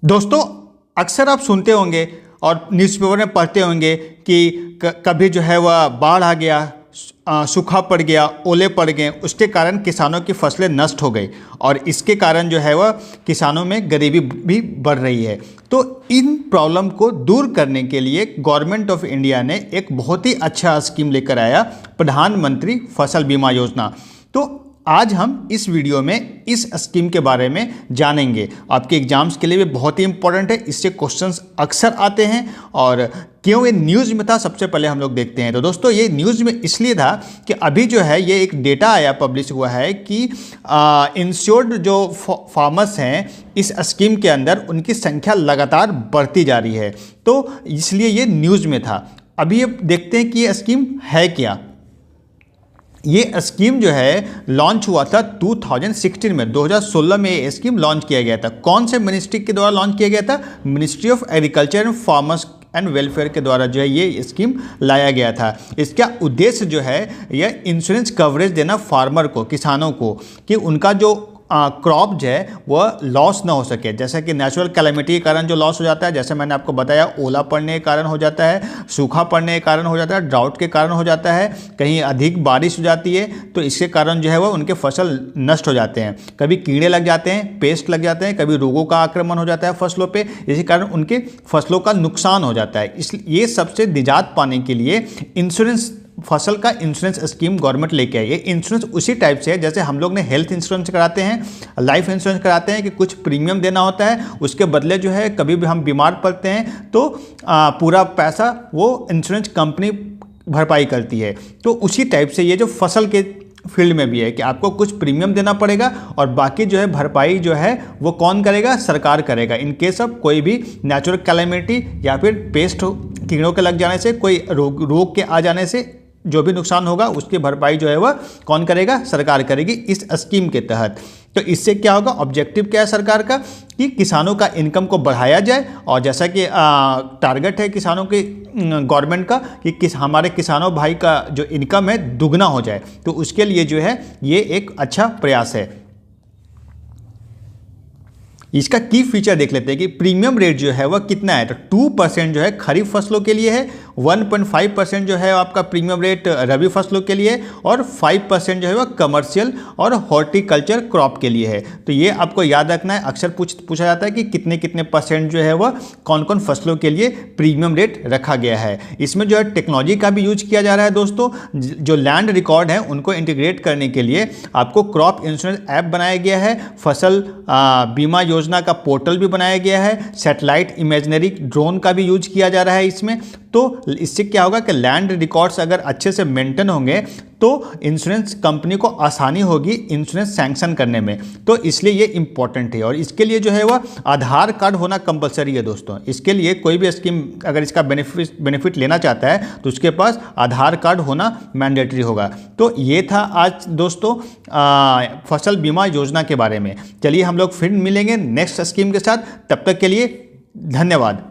दोस्तों, अक्सर आप सुनते होंगे और न्यूज़पेपर में पढ़ते होंगे कि कभी जो है वह बाढ़ आ गया, सूखा पड़ गया, ओले पड़ गए, उसके कारण किसानों की फसलें नष्ट हो गई और इसके कारण जो है वह किसानों में गरीबी भी बढ़ रही है। तो इन प्रॉब्लम को दूर करने के लिए गवर्नमेंट ऑफ इंडिया ने एक बहुत ही अच्छा स्कीम लेकर आया, प्रधानमंत्री फसल बीमा योजना। तो आज हम इस वीडियो में इस स्कीम के बारे में जानेंगे। आपके एग्जाम्स के लिए भी बहुत ही इंपॉर्टेंट है, इससे क्वेश्चंस अक्सर आते हैं और क्यों ये न्यूज़ में था सबसे पहले हम लोग देखते हैं। तो दोस्तों, ये न्यूज़ में इसलिए था कि अभी जो है ये एक डेटा आया, पब्लिश हुआ है कि इंश्योर्ड जो फार्मर्स हैं इस स्कीम के अंदर उनकी संख्या लगातार बढ़ती जा रही है, तो इसलिए ये न्यूज़ में था। अभी अब देखते हैं कि ये स्कीम है क्या। ये स्कीम जो है लॉन्च हुआ था 2016 में, 2016 में ये स्कीम लॉन्च किया गया था। कौन से मिनिस्ट्री के द्वारा लॉन्च किया गया था? Ministry of agriculture and farmers and welfare के द्वारा जो है ये स्कीम लाया गया था। इसका उद्देश्य जो है यह इंश्योरेंस कवरेज देना फार्मर को, किसानों को, कि उनका जो क्रॉप जो है वह लॉस ना हो सके। जैसे कि नेचुरल कैलेमिटी के कारण जो लॉस हो जाता है, जैसे मैंने आपको बताया, ओला पड़ने के कारण हो जाता है, सूखा पड़ने के कारण हो जाता है, ड्राउट के कारण हो जाता है, कहीं अधिक बारिश हो जाती है तो इसके कारण जो है वह उनके फसल नष्ट हो जाते हैं। कभी कीड़े लग जाते हैं, पेस्ट लग जाते हैं, कभी रोगों का आक्रमण हो जाता है फसलों पे, इसी कारण उनके फसलों का नुकसान हो जाता है। इसलिए ये सबसे निजात पाने के लिए इंश्योरेंस, फसल का इंश्योरेंस स्कीम गवर्नमेंट लेके आई है। इंश्योरेंस उसी टाइप से है जैसे हम लोग ने हेल्थ इंश्योरेंस कराते हैं, लाइफ इंश्योरेंस कराते हैं कि कुछ प्रीमियम देना होता है, उसके बदले जो है कभी भी हम बीमार पड़ते हैं तो पूरा पैसा वो इंश्योरेंस कंपनी भरपाई करती है। तो उसी टाइप से ये जो फसल के फील्ड में भी है कि आपको कुछ प्रीमियम देना पड़ेगा और बाकी जो है भरपाई जो है वो कौन करेगा? सरकार करेगा। इन केस ऑफ कोई भी नेचुरल कैलेमिटी या फिर पेस्ट, कीड़ों के लग जाने से, कोई रोग के आ जाने से जो भी नुकसान होगा उसकी भरपाई जो है वह कौन करेगा? सरकार करेगी इस स्कीम के तहत। तो इससे क्या होगा? ऑब्जेक्टिव क्या है सरकार का? कि किसानों का इनकम को बढ़ाया जाए और जैसा कि टारगेट है किसानों के गवर्नमेंट का कि हमारे किसानों भाई का जो इनकम है दुगना हो जाए, तो उसके लिए जो है ये एक अच्छा प्रयास है। इसका की फीचर देख लेते हैं कि प्रीमियम रेट जो है वह कितना है। तो 2% जो है खरीफ फसलों के लिए है, 1.5% जो है आपका प्रीमियम रेट रबी फसलों के लिए और 5% जो है वह कमर्शियल और हॉर्टिकल्चर क्रॉप के लिए है। तो ये आपको याद रखना है। अक्सर पूछा जाता है कि कितने कितने परसेंट जो है वह कौन कौन फसलों के लिए प्रीमियम रेट रखा गया है। इसमें जो है टेक्नोलॉजी का भी यूज किया जा रहा है दोस्तों। जो लैंड रिकॉर्ड है उनको इंटीग्रेट करने के लिए आपको क्रॉप इंश्योरेंस ऐप बनाया गया है, फसल बीमा योजना का पोर्टल भी बनाया गया है, सैटेलाइट इमेजनरी ड्रोन का भी यूज किया जा रहा है इसमें। तो इससे क्या होगा कि लैंड रिकॉर्ड्स अगर अच्छे से मेंटेन होंगे तो इंश्योरेंस कंपनी को आसानी होगी इंश्योरेंस सैंक्शन करने में। तो इसलिए ये इंपॉर्टेंट है और इसके लिए जो है वह आधार कार्ड होना कंपलसरी है दोस्तों। इसके लिए कोई भी स्कीम अगर इसका बेनिफिट लेना चाहता है तो उसके पास आधार कार्ड होना मैंडेटरी होगा। तो ये था आज दोस्तों फसल बीमा योजना के बारे में। चलिए हम लोग फिर मिलेंगे नेक्स्ट स्कीम के साथ, तब तक के लिए धन्यवाद।